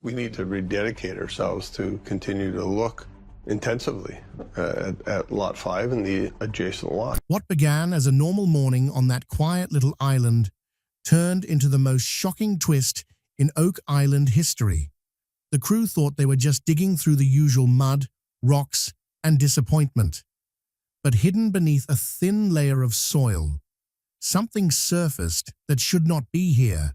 We need to rededicate ourselves to continue to look intensively at Lot 5 and the adjacent lot. What began as a normal morning on that quiet little island turned into the most shocking twist in Oak Island history. The crew thought they were just digging through the usual mud, rocks, and disappointment. But hidden beneath a thin layer of soil, something surfaced that should not be here,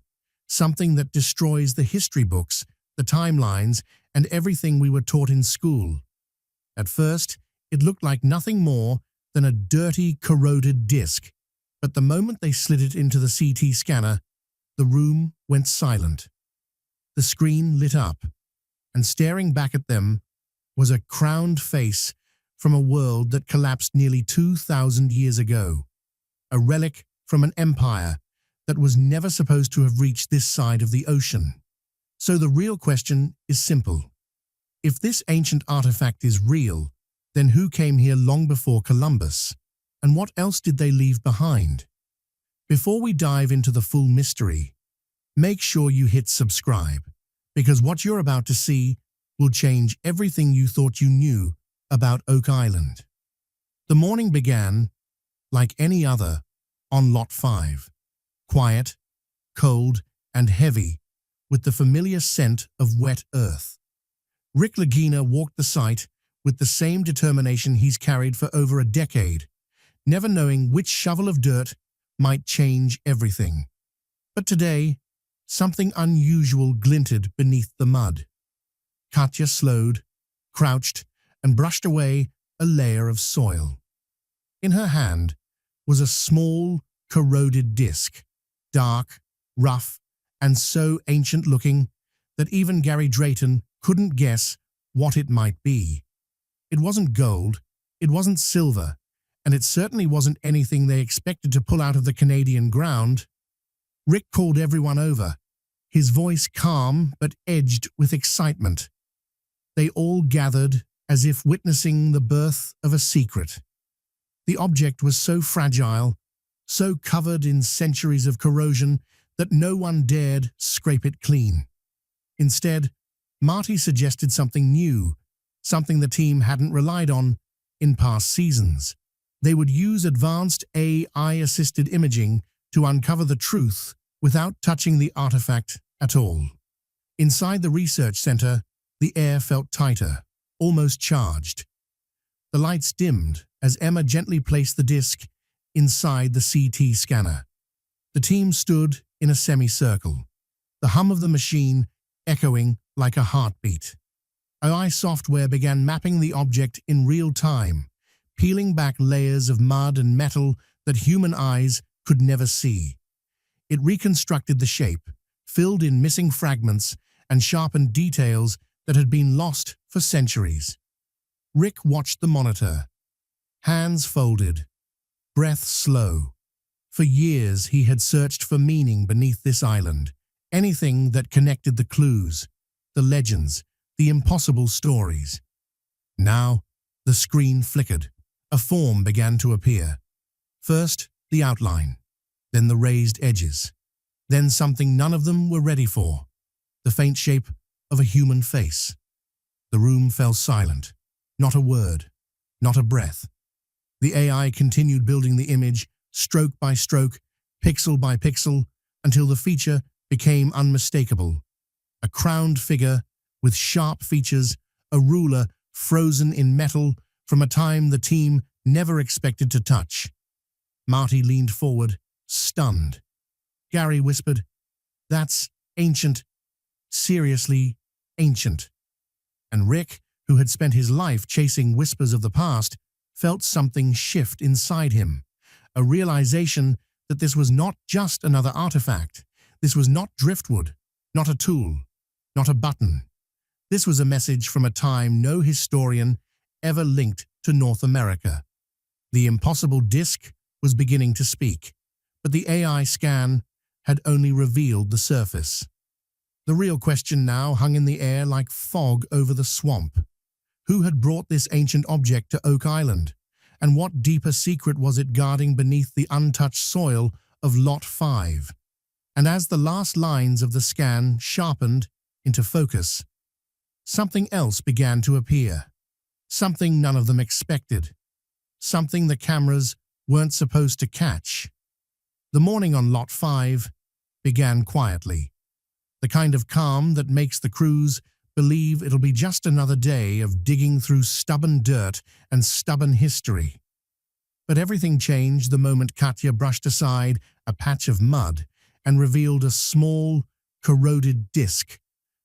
something that destroys the history books, the timelines, and everything we were taught in school. At first, it looked like nothing more than a dirty, corroded disc, but the moment they slid it into the CT scanner, the room went silent. The screen lit up, and staring back at them was a crowned face from a world that collapsed nearly 2,000 years ago, a relic from an empire that was never supposed to have reached this side of the ocean. So the real question is simple. If this ancient artifact is real, then who came here long before Columbus? And what else did they leave behind? Before we dive into the full mystery, make sure you hit subscribe, because what you're about to see will change everything you thought you knew about Oak Island. The morning began, like any other, on Lot 5. Quiet, cold, and heavy, with the familiar scent of wet earth. Rick Lagina walked the site with the same determination he's carried for over a decade, never knowing which shovel of dirt might change everything. But today, something unusual glinted beneath the mud. Katja slowed, crouched, and brushed away a layer of soil. In her hand was a small, corroded disc, dark, rough, and so ancient-looking that even Gary Drayton couldn't guess what it might be. It wasn't gold, it wasn't silver, and it certainly wasn't anything they expected to pull out of the Canadian ground. Rick called everyone over, his voice calm but edged with excitement. They all gathered as if witnessing the birth of a secret. The object was so fragile, so covered in centuries of corrosion that no one dared scrape it clean. Instead, Marty suggested something new, something the team hadn't relied on in past seasons. They would use advanced AI-assisted imaging to uncover the truth without touching the artifact at all. Inside the research center, the air felt tighter, almost charged. The lights dimmed as Emma gently placed the disc inside the CT scanner. The team stood in a semicircle, the hum of the machine echoing like a heartbeat. AI software began mapping the object in real time, peeling back layers of mud and metal that human eyes could never see. It reconstructed the shape, filled in missing fragments, and sharpened details that had been lost for centuries. Rick watched the monitor, hands folded, breath slow. For years he had searched for meaning beneath this island, anything that connected the clues, the legends, the impossible stories. Now, the screen flickered. A form began to appear. First, the outline, then the raised edges, then something none of them were ready for, the faint shape of a human face. The room fell silent. Not a word, not a breath. The AI continued building the image, stroke by stroke, pixel by pixel, until the feature became unmistakable. A crowned figure with sharp features, a ruler frozen in metal from a time the team never expected to touch. Marty leaned forward, stunned. Gary whispered, "That's ancient, seriously ancient." And Rick, who had spent his life chasing whispers of the past, felt something shift inside him, a realization that this was not just another artifact. This was not driftwood, not a tool, not a button. This was a message from a time no historian ever linked to North America. The impossible disc was beginning to speak, but the AI scan had only revealed the surface. The real question now hung in the air like fog over the swamp. Who had brought this ancient object to Oak Island? And what deeper secret was it guarding beneath the untouched soil of Lot 5? And as the last lines of the scan sharpened into focus, something else began to appear. Something none of them expected. Something the cameras weren't supposed to catch. The morning on Lot 5 began quietly. The kind of calm that makes the crews believe it'll be just another day of digging through stubborn dirt and stubborn history. But everything changed the moment Katya brushed aside a patch of mud and revealed a small, corroded disc,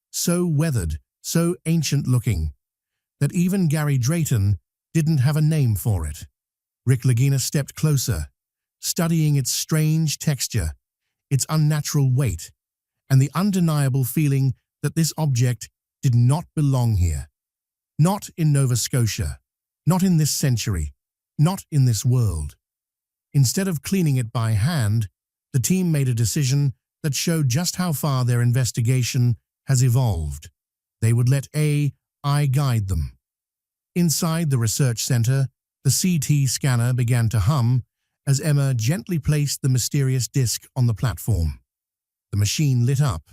so weathered, so ancient-looking, that even Gary Drayton didn't have a name for it. Rick Lagina stepped closer, studying its strange texture, its unnatural weight, and the undeniable feeling that this object did not belong here. Not in Nova Scotia, not in this century, not in this world. Instead of cleaning it by hand, the team made a decision that showed just how far their investigation has evolved. They would let AI guide them. Inside the research center, the CT scanner began to hum as Emma gently placed the mysterious disc on the platform. The machine lit up,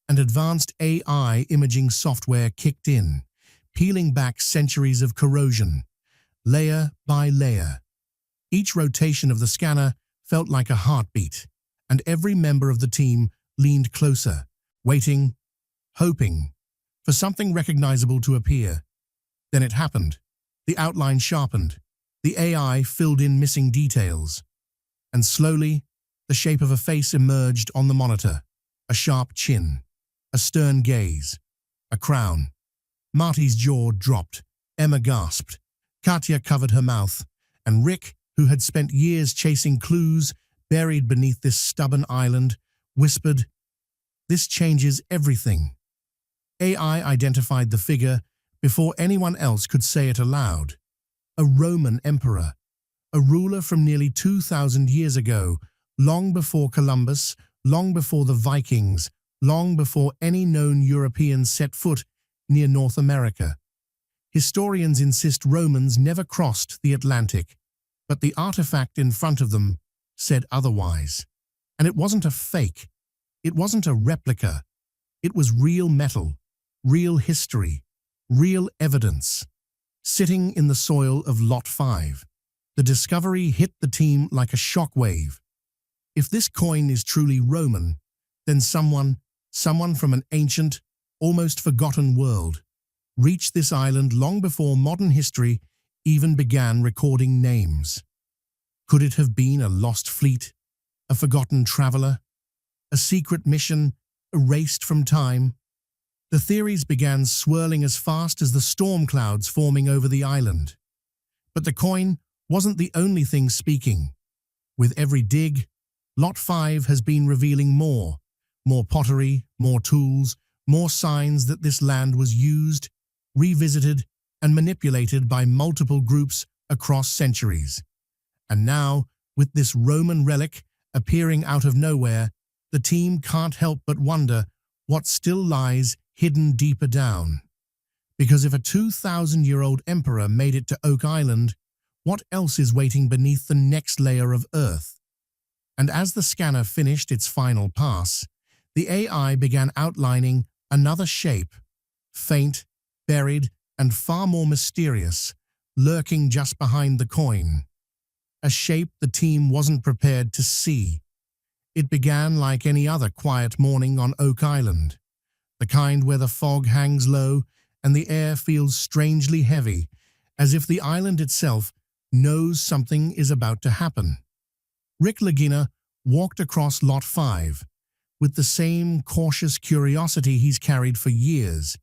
and advanced AI imaging software kicked in, peeling back centuries of corrosion, layer by layer. Each rotation of the scanner felt like a heartbeat, and every member of the team leaned closer, waiting, hoping, for something recognizable to appear. Then it happened. The outline sharpened, the AI filled in missing details, and slowly, the shape of a face emerged on the monitor. A sharp chin, a stern gaze, a crown. Marty's jaw dropped. Emma gasped. Katya covered her mouth, and Rick, who had spent years chasing clues buried beneath this stubborn island, whispered, "This changes everything." AI identified the figure before anyone else could say it aloud. A Roman emperor, a ruler from nearly 2,000 years ago, long before Columbus, long before the Vikings, long before any known Europeans set foot near North America. Historians insist Romans never crossed the Atlantic, but the artifact in front of them said otherwise. And it wasn't a fake. It wasn't a replica. It was real metal, real history, real evidence, sitting in the soil of Lot 5. The discovery hit the team like a shockwave. If this coin is truly Roman, then someone from an ancient, almost forgotten world, reached this island long before modern history even began recording names. Could it have been a lost fleet, a forgotten traveler, a secret mission erased from time? The theories began swirling as fast as the storm clouds forming over the island. But the coin wasn't the only thing speaking. With every dig, Lot 5 has been revealing more pottery, more tools, more signs that this land was used, revisited, and manipulated by multiple groups across centuries. And now, with this Roman relic appearing out of nowhere, the team can't help but wonder what still lies hidden deeper down. Because if a 2,000-year-old emperor made it to Oak Island, what else is waiting beneath the next layer of Earth? And as the scanner finished its final pass, the AI began outlining another shape, faint, buried, and far more mysterious, lurking just behind the coin. A shape the team wasn't prepared to see. It began like any other quiet morning on Oak Island, the kind where the fog hangs low and the air feels strangely heavy, as if the island itself knows something is about to happen. Rick Lagina walked across Lot 5 with the same cautious curiosity he's carried for years,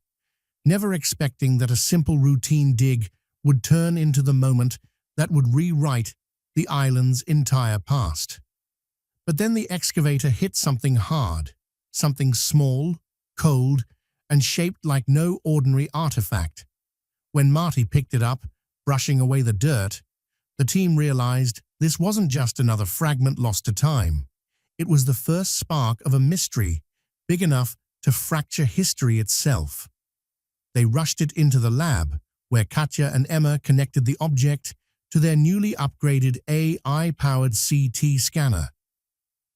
never expecting that a simple routine dig would turn into the moment that would rewrite the island's entire past. But then the excavator hit something hard, something small, cold, and shaped like no ordinary artifact. When Marty picked it up, brushing away the dirt, the team realized this wasn't just another fragment lost to time. It was the first spark of a mystery big enough to fracture history itself. They rushed it into the lab, where Katya and Emma connected the object to their newly upgraded AI-powered CT scanner.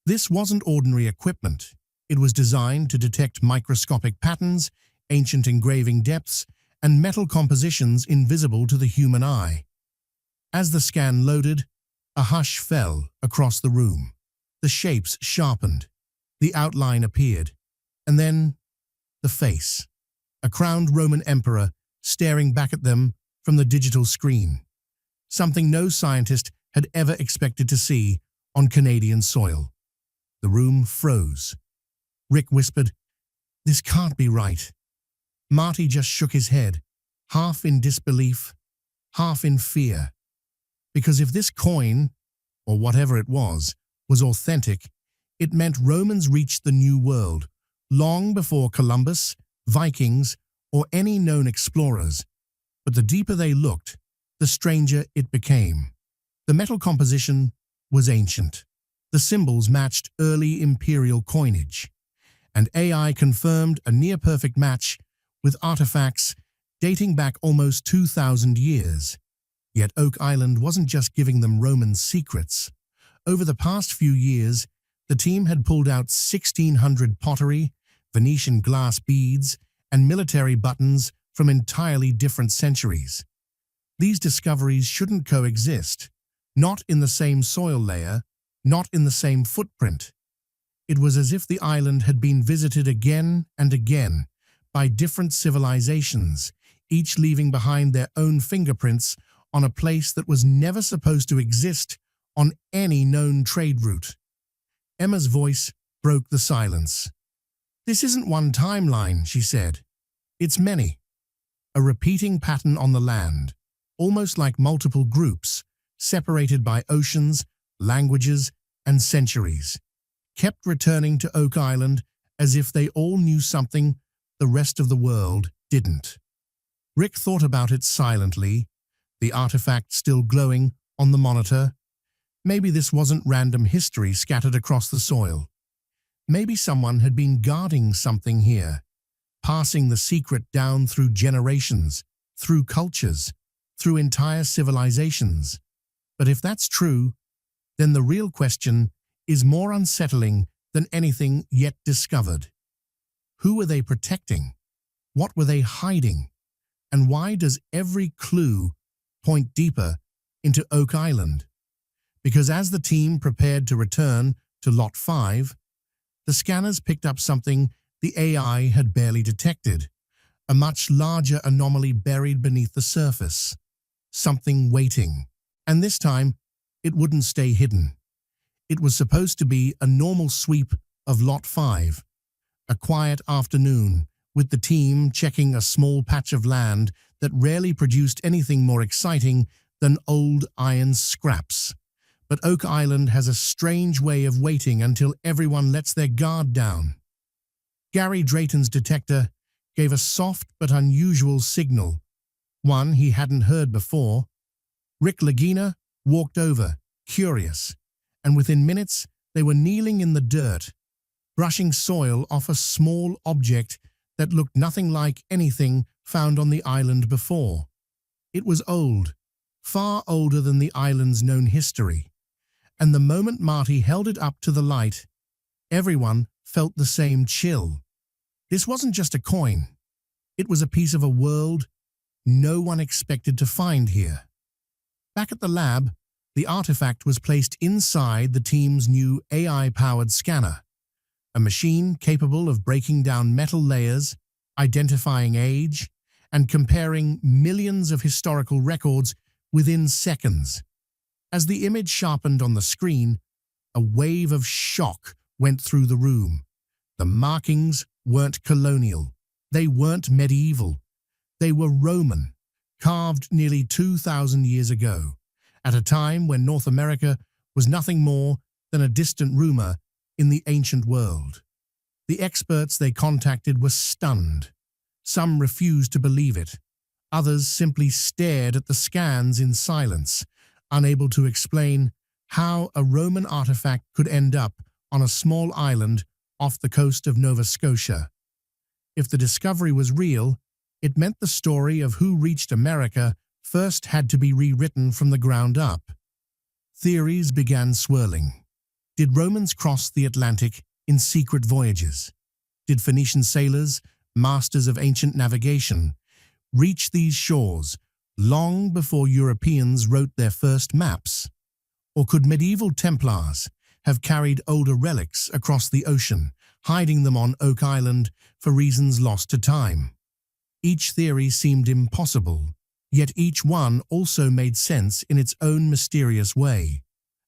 This wasn't ordinary equipment. It was designed to detect microscopic patterns, ancient engraving depths, and metal compositions invisible to the human eye. As the scan loaded, a hush fell across the room. The shapes sharpened, the outline appeared, and then the face, a crowned Roman emperor staring back at them from the digital screen, something no scientist had ever expected to see on Canadian soil. The room froze. Rick whispered, "This can't be right." Marty just shook his head, half in disbelief, half in fear. Because if this coin, or whatever it was authentic, it meant Romans reached the New World long before Columbus, Vikings, or any known explorers. But the deeper they looked, the stranger it became. The metal composition was ancient. The symbols matched early imperial coinage, and AI confirmed a near-perfect match with artifacts dating back almost 2,000 years. Yet Oak Island wasn't just giving them Roman secrets. Over the past few years, the team had pulled out 1,600 pottery, Venetian glass beads, and military buttons from entirely different centuries. These discoveries shouldn't coexist, not in the same soil layer, not in the same footprint. It was as if the island had been visited again and again by different civilizations, each leaving behind their own fingerprints on a place that was never supposed to exist on any known trade route. Emma's voice broke the silence. "This isn't one timeline," she said. "It's many. A repeating pattern on the land, almost like multiple groups, separated by oceans, languages, and centuries, kept returning to Oak Island as if they all knew something the rest of the world didn't." Rick thought about it silently, the artifact still glowing on the monitor. Maybe this wasn't random history scattered across the soil. Maybe someone had been guarding something here, passing the secret down through generations, through cultures, through entire civilizations. But if that's true, then the real question is more unsettling than anything yet discovered. Who were they protecting? What were they hiding? And why does every clue point deeper into Oak Island? Because as the team prepared to return to Lot 5, the scanners picked up something the AI had barely detected, a much larger anomaly buried beneath the surface, something waiting. And this time, it wouldn't stay hidden. It was supposed to be a normal sweep of Lot 5, a quiet afternoon with the team checking a small patch of land that rarely produced anything more exciting than old iron scraps. But Oak Island has a strange way of waiting until everyone lets their guard down. Gary Drayton's detector gave a soft but unusual signal, one he hadn't heard before. Rick Lagina walked over, curious, and within minutes they were kneeling in the dirt, brushing soil off a small object that looked nothing like anything found on the island before. It was old, far older than the island's known history. And the moment Marty held it up to the light, everyone felt the same chill. This wasn't just a coin. It was a piece of a world no one expected to find here. Back at the lab, the artifact was placed inside the team's new AI-powered scanner, a machine capable of breaking down metal layers, identifying age, and comparing millions of historical records within seconds. As the image sharpened on the screen, a wave of shock went through the room. The markings weren't colonial. They weren't medieval. They were Roman, carved nearly 2,000 years ago, at a time when North America was nothing more than a distant rumor in the ancient world. The experts they contacted were stunned. Some refused to believe it. Others simply stared at the scans in silence, unable to explain how a Roman artifact could end up on a small island off the coast of Nova Scotia. If the discovery was real, it meant the story of who reached America first had to be rewritten from the ground up. Theories began swirling. Did Romans cross the Atlantic in secret voyages? Did Phoenician sailors, masters of ancient navigation, reach these shores long before Europeans wrote their first maps? Or could medieval Templars have carried older relics across the ocean, hiding them on Oak Island for reasons lost to time? Each theory seemed impossible, yet each one also made sense in its own mysterious way.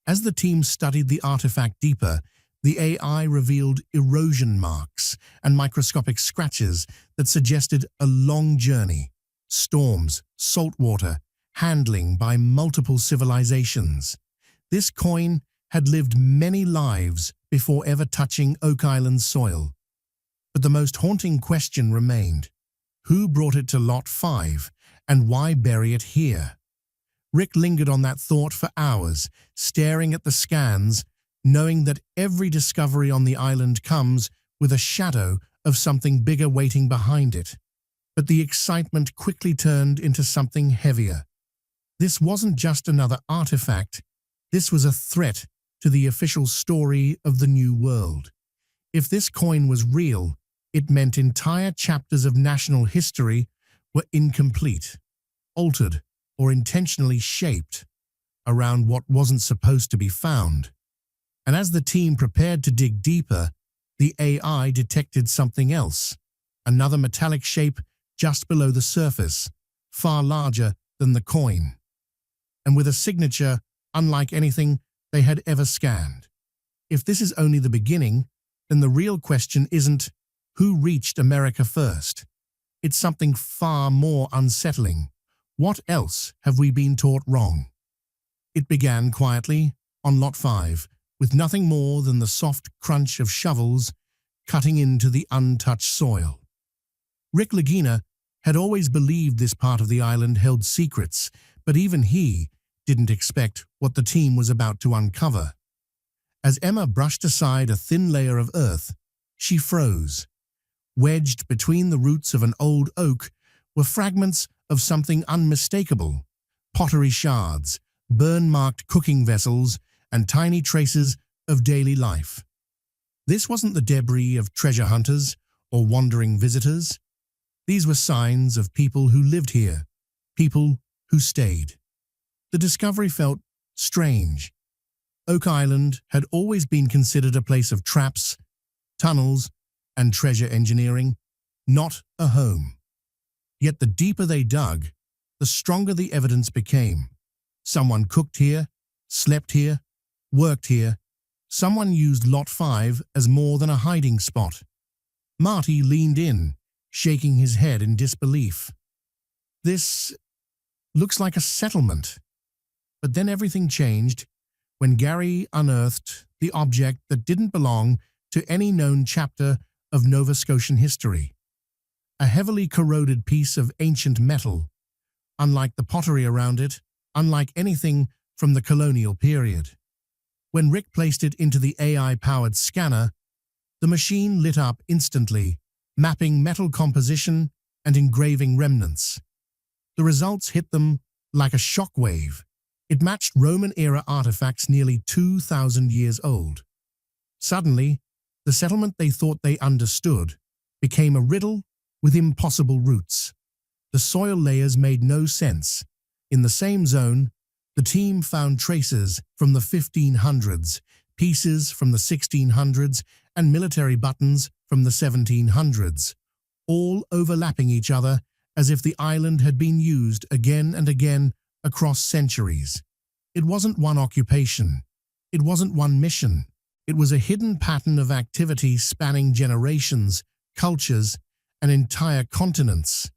As the team studied the artifact deeper, the AI revealed erosion marks and microscopic scratches that suggested a long journey. Storms, salt water, handling by multiple civilizations. This coin had lived many lives before ever touching Oak Island's soil. But the most haunting question remained. Who brought it to Lot 5, and why bury it here? Rick lingered on that thought for hours, staring at the scans, knowing that every discovery on the island comes with a shadow of something bigger waiting behind it. But the excitement quickly turned into something heavier. This wasn't just another artifact. This was a threat to the official story of the New World. If this coin was real, it meant entire chapters of national history were incomplete, altered, or intentionally shaped around what wasn't supposed to be found. And as the team prepared to dig deeper, the AI detected something else, another metallic shape just below the surface, far larger than the coin, and with a signature unlike anything they had ever scanned. If this is only the beginning, then the real question isn't who reached America first. It's something far more unsettling. What else have we been taught wrong? It began quietly on Lot 5, with nothing more than the soft crunch of shovels cutting into the untouched soil. Rick Lagina had always believed this part of the island held secrets, but even he didn't expect what the team was about to uncover. As Emma brushed aside a thin layer of earth, she froze. Wedged between the roots of an old oak were fragments of something unmistakable: pottery shards, burn-marked cooking vessels, and tiny traces of daily life. This wasn't the debris of treasure hunters or wandering visitors. These were signs of people who lived here, people who stayed. The discovery felt strange. Oak Island had always been considered a place of traps, tunnels, and treasure engineering, not a home. Yet the deeper they dug, the stronger the evidence became. Someone cooked here, slept here, worked here. Someone used Lot 5 as more than a hiding spot. Marty leaned in, shaking his head in disbelief. This looks like a settlement. But then everything changed when Gary unearthed the object that didn't belong to any known chapter of Nova Scotian history. A heavily corroded piece of ancient metal, unlike the pottery around it, unlike anything from the colonial period. When Rick placed it into the AI-powered scanner, the machine lit up instantly, mapping metal composition and engraving remnants. The results hit them like a shockwave. It matched Roman-era artifacts nearly 2,000 years old. Suddenly, the settlement they thought they understood became a riddle with impossible roots. The soil layers made no sense. In the same zone, the team found traces from the 1500s, pieces from the 1600s, and military buttons from the 1700s, all overlapping each other as if the island had been used again and again across centuries. It wasn't one occupation. It wasn't one mission. It was a hidden pattern of activity spanning generations, cultures, and entire continents.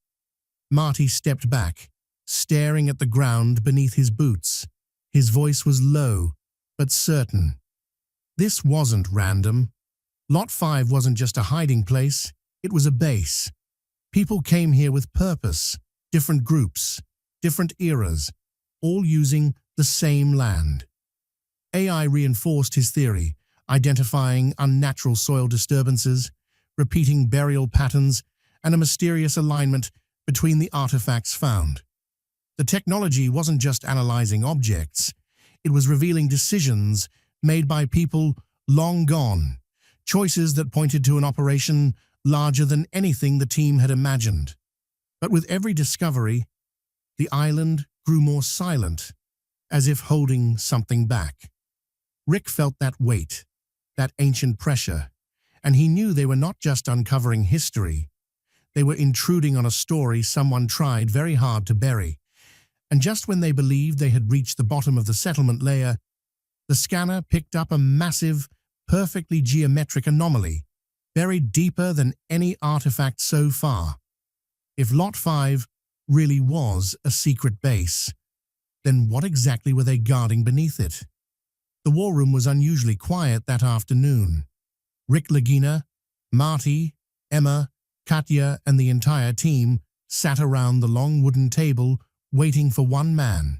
Marty stepped back, staring at the ground beneath his boots. His voice was low, but certain. This wasn't random. Lot 5 wasn't just a hiding place, it was a base. People came here with purpose, different groups, different eras, all using the same land. AI reinforced his theory, identifying unnatural soil disturbances, repeating burial patterns, and a mysterious alignment between the artifacts found. The technology wasn't just analyzing objects, it was revealing decisions made by people long gone, choices that pointed to an operation larger than anything the team had imagined. But with every discovery, the island grew more silent, as if holding something back. Rick felt that weight, that ancient pressure, and he knew they were not just uncovering history, they were intruding on a story someone tried very hard to bury. And just when they believed they had reached the bottom of the settlement layer, the scanner picked up a massive, perfectly geometric anomaly, buried deeper than any artifact so far. If Lot 5 really was a secret base, then what exactly were they guarding beneath it? The war room was unusually quiet that afternoon. Rick Lagina, Marty, Emma, Katya, and the entire team sat around the long wooden table waiting for one man,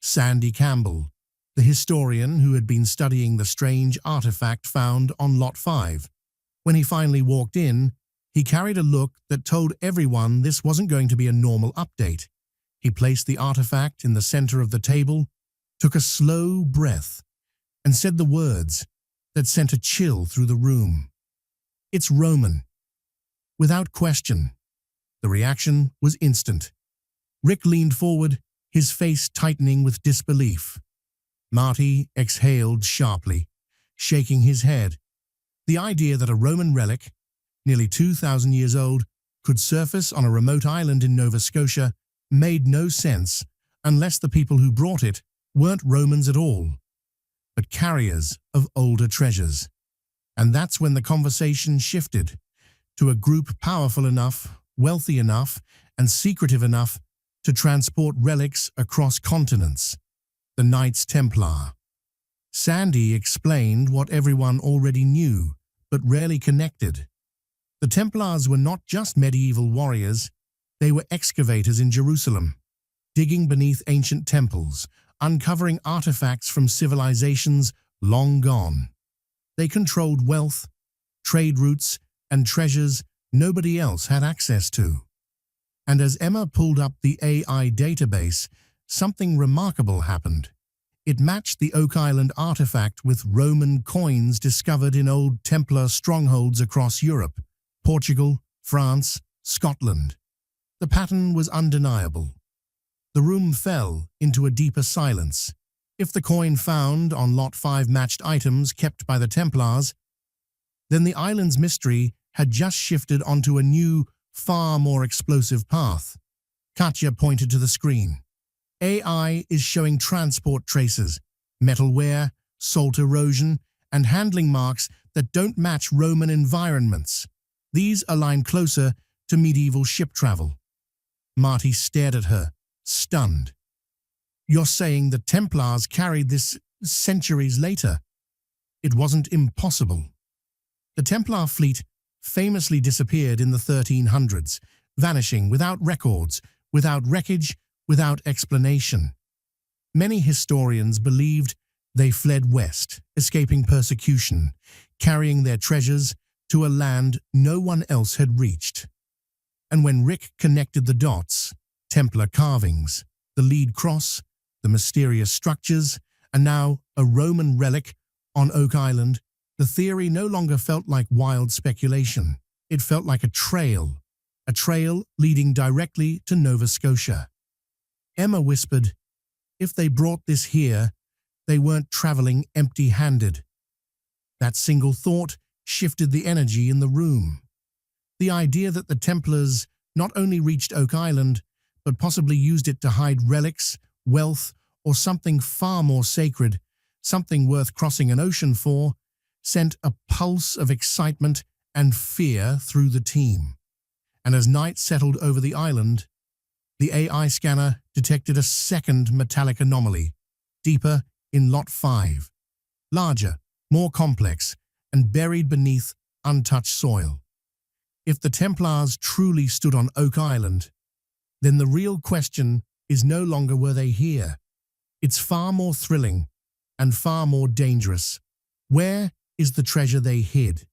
Sandy Campbell, the historian who had been studying the strange artifact found on Lot 5. When he finally walked in, he carried a look that told everyone this wasn't going to be a normal update. He placed the artifact in the center of the table, took a slow breath, and said the words that sent a chill through the room. "It's Roman." Without question, the reaction was instant. Rick leaned forward, his face tightening with disbelief. Marty exhaled sharply, shaking his head. The idea that a Roman relic, nearly 2,000 years old, could surface on a remote island in Nova Scotia made no sense unless the people who brought it weren't Romans at all, but carriers of older treasures. And that's when the conversation shifted to a group powerful enough, wealthy enough, and secretive enough to transport relics across continents, the Knights Templar. Sandy explained what everyone already knew, but rarely connected. The Templars were not just medieval warriors, they were excavators in Jerusalem, digging beneath ancient temples, uncovering artifacts from civilizations long gone. They controlled wealth, trade routes, and treasures nobody else had access to. And as Emma pulled up the AI database, something remarkable happened. It matched the Oak Island artifact with Roman coins discovered in old Templar strongholds across Europe, Portugal, France, Scotland. The pattern was undeniable. The room fell into a deeper silence. If the coin found on Lot 5 matched items kept by the Templars, then the island's mystery had just shifted onto a new, far more explosive path. Katya pointed to the screen. AI is showing transport traces, metal wear, salt erosion, and handling marks that don't match Roman environments. These align closer to medieval ship travel. Marty stared at her, stunned. "You're saying the Templars carried this centuries later?" It wasn't impossible. The Templar fleet famously disappeared in the 1300s, vanishing without records, without wreckage, without explanation. Many historians believed they fled west, escaping persecution, carrying their treasures to a land no one else had reached. And when Rick connected the dots, Templar carvings, the lead cross, the mysterious structures, and now a Roman relic on Oak Island, the theory no longer felt like wild speculation. It felt like a trail leading directly to Nova Scotia. Emma whispered, "If they brought this here, they weren't traveling empty-handed." That single thought shifted the energy in the room. The idea that the Templars not only reached Oak Island, but possibly used it to hide relics, wealth, or something far more sacred, something worth crossing an ocean for, sent a pulse of excitement and fear through the team. And as night settled over the island, the AI scanner detected a second metallic anomaly, deeper in Lot 5, larger, more complex, and buried beneath untouched soil. If the Templars truly stood on Oak Island, then the real question is no longer were they here. It's far more thrilling and far more dangerous. Where is the treasure they hid?